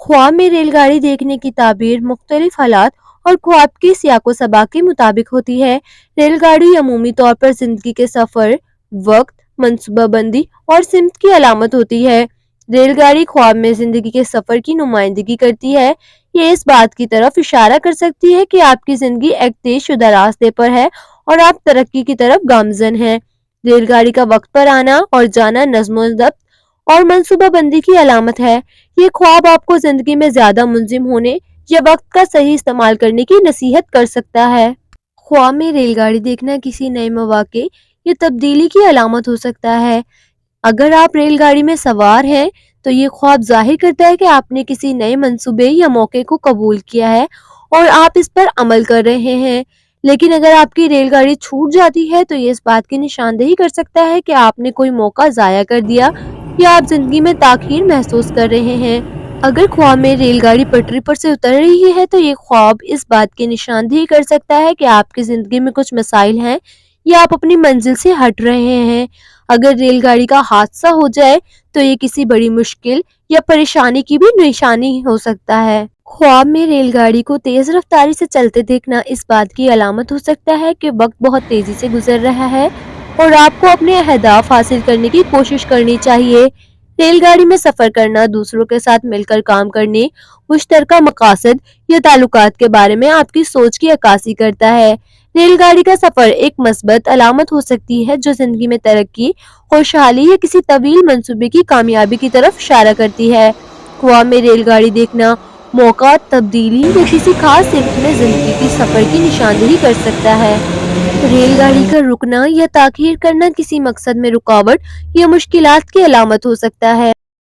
ख्वाब में रेलगाड़ी देखने की ताबीर मुख्तलिफ हालात और ख्वाब के सियाको सबा के मुताबिक होती है। रेलगाड़ी अमूमी तौर पर जिंदगी के सफर, वक्त, मनसूबाबंदी और सिमत की अलामत होती है। रेलगाड़ी ख्वाब में जिंदगी के सफर की नुमाइंदगी करती है। ये इस बात की तरफ इशारा कर सकती है कि आपकी जिंदगी एक तेज शुदा रास्ते पर है और आप तरक्की की तरफ गामजन हैं। रेलगाड़ी का वक्त पर आना और जाना नज़्म ज़ब्त और मनसूबाबंदी की अलामत है। ये ख्वाब आपको जिंदगी में ज्यादा मुंजिम होने या वक्त का सही इस्तेमाल करने की नसीहत कर सकता है। ख्वाब में रेलगाड़ी देखना किसी नए मौके या तब्दीली की अलामत हो सकता है। अगर आप रेलगाड़ी में सवार हैं तो ये ख्वाब जाहिर करता है कि आपने किसी नए मंसूबे या मौके को कबूल किया है और आप इस पर अमल कर रहे हैं। लेकिन अगर आपकी रेलगाड़ी छूट जाती है तो ये इस बात की निशानदेही कर सकता है कि आपने कोई मौका ज़ाया कर दिया या आप जिंदगी में ताख़ीर महसूस कर रहे हैं। अगर ख्वाब में रेलगाड़ी पटरी पर से उतर रही है तो ये ख्वाब इस बात की निशानदेही कर सकता है कि आपकी ज़िंदगी में कुछ मसाइल हैं या आप अपनी मंजिल से हट रहे हैं। अगर रेलगाड़ी का हादसा हो जाए तो ये किसी बड़ी मुश्किल या परेशानी की भी निशानी हो सकता है। ख्वाब में रेलगाड़ी को तेज रफ्तारी से चलते देखना इस बात की अलामत हो सकता है कि वक्त बहुत तेजी से गुजर रहा है और आपको अपने अहदाफ हासिल करने की कोशिश करनी चाहिए। रेलगाड़ी में सफर करना दूसरों के साथ मिलकर काम करने, मुश्तरका मकासद या ताल्लुकात के बारे में आपकी सोच की अक्कासी करता है। रेलगाड़ी का सफर एक मस्बत अलामत हो सकती है जो जिंदगी में तरक्की, खुशहाली या किसी तवील मंसूबे की कामयाबी की तरफ इशारा करती है। ख्वाब में रेलगाड़ी देखना मौका, तब्दीली या किसी खास सिमत में जिंदगी की सफर की निशानदेही कर सकता है। रेलगाड़ी का रुकना या ताख़ीर करना किसी मकसद में रुकावट या मुश्किलात की अलामत हो सकता है।